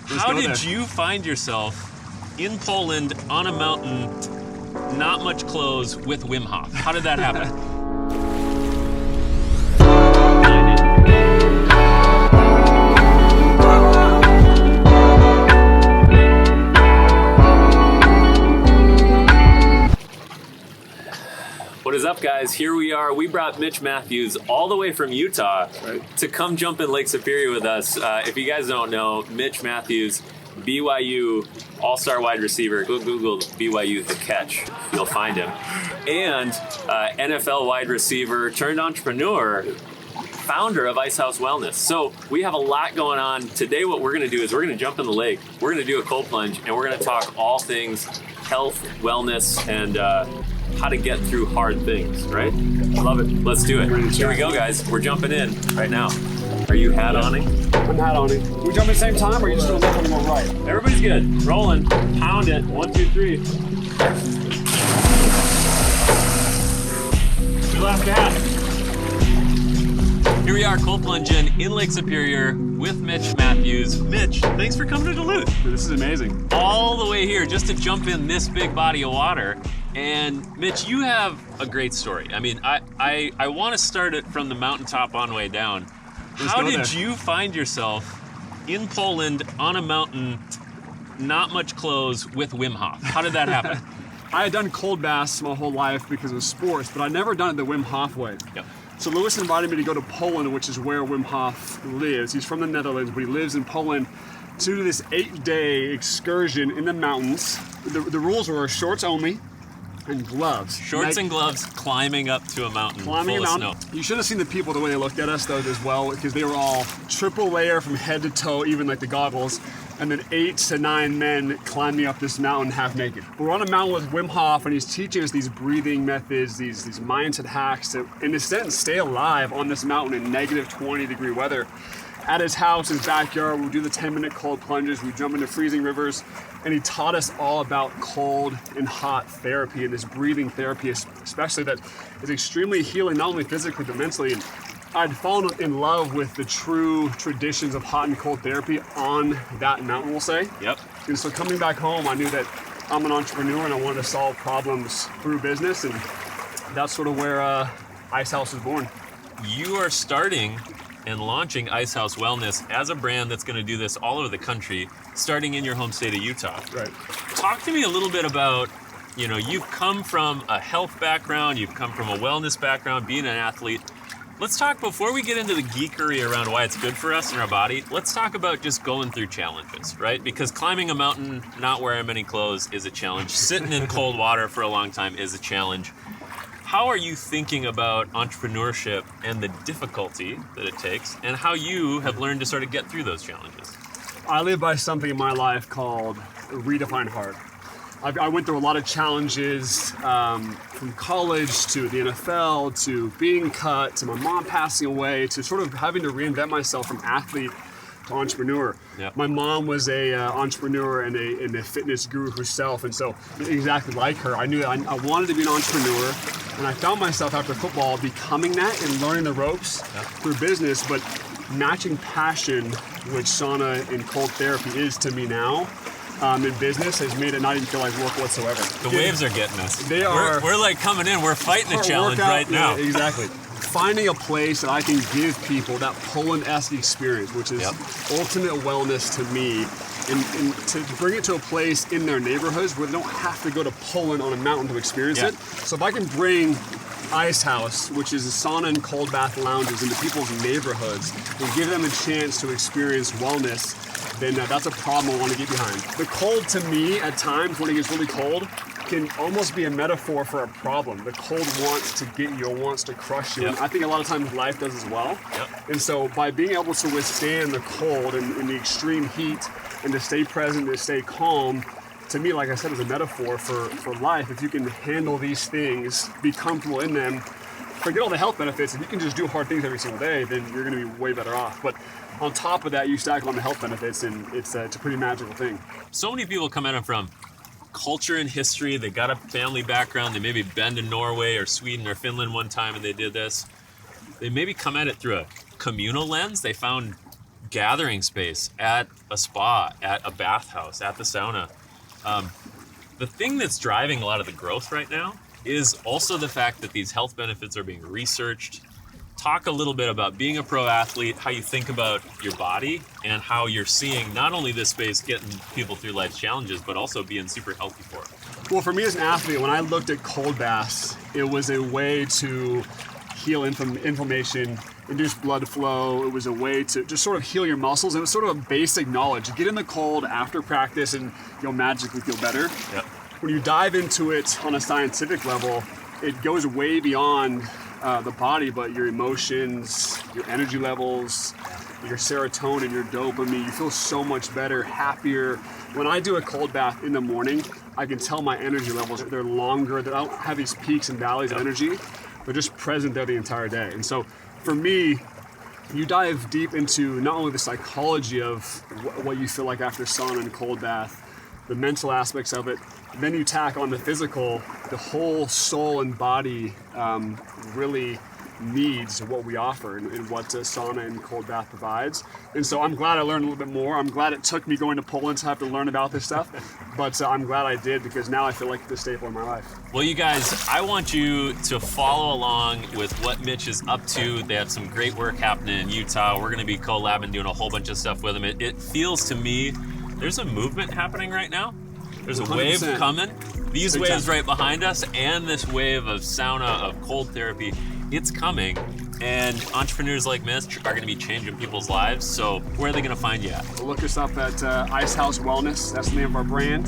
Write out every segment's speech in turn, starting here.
How did you find yourself in Poland on a mountain, not much clothes, with Wim Hof? How did that happen? What is up, guys? Here we are. We brought Mitch Mathews all the way from Utah to come jump in Lake Superior with us. If you guys don't know, Mitch Mathews, BYU all-star wide receiver. Go Google BYU The Catch. You'll find him. And NFL wide receiver turned entrepreneur, founder of Ice House Wellness. So we have a lot going on. Today what we're going to do is we're going to jump in the lake. We're going to do a cold plunge, and we're going to talk all things health, wellness, and how to get through hard things, right? Love it. Let's do it. Here we go, guys. We're jumping in right now. Are you hat-oning? I'm hat-oning. We jump at the same time, or are you just going to left and go right? Everybody's good. Rolling. Pound it. 1, 2, 3. Your last hat. Here we are, cold plunging in Lake Superior with Mitch Mathews. Mitch, thanks for coming to Duluth. This is amazing. All the way here just to jump in this big body of water. And Mitch, you have a great story. I mean, I want to start it from the mountaintop on the way down. How did you find yourself in Poland on a mountain, not much clothes, with Wim Hof? How did that happen? I had done cold baths my whole life because of sports, but I'd never done it the Wim Hof way. Yep. So Lewis invited me to go to Poland, which is where Wim Hof lives. He's from the Netherlands, but he lives in Poland, to do this 8-day excursion in the mountains. The rules were shorts only and gloves. Shorts and gloves, climbing up to a mountain full of snow. You should have seen the people, the way they looked at us, though, as well, because they were all triple layer from head to toe, even like the goggles. And then 8 to 9 men climbing up this mountain half naked. We're on a mountain with Wim Hof, and he's teaching us these breathing methods, these mindset hacks to, in a sense, stay alive on this mountain in negative 20-degree weather. At his house, his backyard, we do the 10-minute cold plunges, we jump into freezing rivers, and he taught us all about cold and hot therapy and this breathing therapy, especially that is extremely healing, not only physically, but mentally. And I'd fallen in love with the true traditions of hot and cold therapy on that mountain, we'll say. Yep. And so coming back home, I knew that I'm an entrepreneur and I wanted to solve problems through business, and that's sort of where Ice House was born. You are starting and launching Ice House Wellness as a brand that's going to do this all over the country, starting in your home state of Utah. Right. Talk to me a little bit about, you've come from a health background, you've come from a wellness background, being an athlete. Let's talk, before we get into the geekery around why it's good for us and our body, let's talk about just going through challenges, right? Because climbing a mountain, not wearing many clothes, is a challenge. Sitting in cold water for a long time is a challenge. How are you thinking about entrepreneurship and the difficulty that it takes, and how you have learned to sort of get through those challenges? I live by something in my life called redefine hard. I went through a lot of challenges, from college to the NFL to being cut to my mom passing away to sort of having to reinvent myself from athlete to entrepreneur. Yep. My mom was a entrepreneur and a fitness guru herself, and so exactly like her, I knew that I wanted to be an entrepreneur, and I found myself after football becoming that and learning the ropes through business, but matching passion, which sauna and cold therapy is to me now, in business, has made it not even feel like work whatsoever. The waves are getting us. They are. We're like coming in, we're fighting a challenge right now. Yeah, exactly. Finding a place that I can give people that Poland-esque experience, which is ultimate wellness to me, and to bring it to a place in their neighborhoods where they don't have to go to Poland on a mountain to experience it. So if I can bring Ice House, which is a sauna and cold bath lounges, into people's neighborhoods and give them a chance to experience wellness, then that's a problem I want to get behind. The cold, to me, at times when it gets really cold, can almost be a metaphor for a problem. The cold wants to get you, wants to crush you. And I think a lot of times life does as well. And so by being able to withstand the cold and the extreme heat and to stay present, to stay calm, to me, like I said, is a metaphor for life. If you can handle these things, be comfortable in them, forget all the health benefits, if you can just do hard things every single day, then you're gonna be way better off. But on top of that, you stack on the health benefits, and it's a pretty magical thing. So many people come at it from culture and history. They got a family background. They maybe been to Norway or Sweden or Finland one time and they did this. They maybe come at it through a communal lens. They found gathering space, at a spa, at a bathhouse, at the sauna. The thing that's driving a lot of the growth right now is also the fact that these health benefits are being researched. Talk a little bit about being a pro athlete, how you think about your body, and how you're seeing not only this space getting people through life's challenges, but also being super healthy for it. Well, for me as an athlete, when I looked at cold baths, it was a way to heal inflammation, induce blood flow. It was a way to just sort of heal your muscles. It was sort of a basic knowledge. Get in the cold after practice and you'll magically feel better. Yep. When you dive into it on a scientific level, it goes way beyond the body, but your emotions, your energy levels, your serotonin, your dopamine, you feel so much better, happier. When I do a cold bath in the morning, I can tell my energy levels, they're longer, I don't have these peaks and valleys of energy. They're just present there the entire day. And so for me, you dive deep into not only the psychology of what you feel like after sauna and cold bath, the mental aspects of it, then you tack on the physical, the whole soul and body really needs what we offer and what sauna and cold bath provides. And so I'm glad I learned a little bit more. I'm glad it took me going to Poland to have to learn about this stuff, but I'm glad I did because now I feel like it's a staple in my life. Well, you guys, I want you to follow along with what Mitch is up to. They have some great work happening in Utah. We're going to be collabing, doing a whole bunch of stuff with him. It feels to me there's a movement happening right now. There's a 100%. Wave coming. These Big waves time. Right behind us and this wave of sauna, of cold therapy, it's coming. And entrepreneurs like Mitch are going to be changing people's lives. So where are they going to find you at? Well, look us up at Ice House Wellness. That's the name of our brand.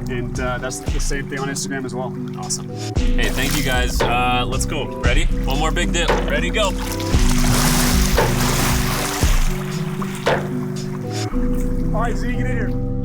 And that's the same thing on Instagram as well. Awesome. Hey, thank you guys. Let's go. Ready? One more big dip. Ready, go. All right, Z, get in here.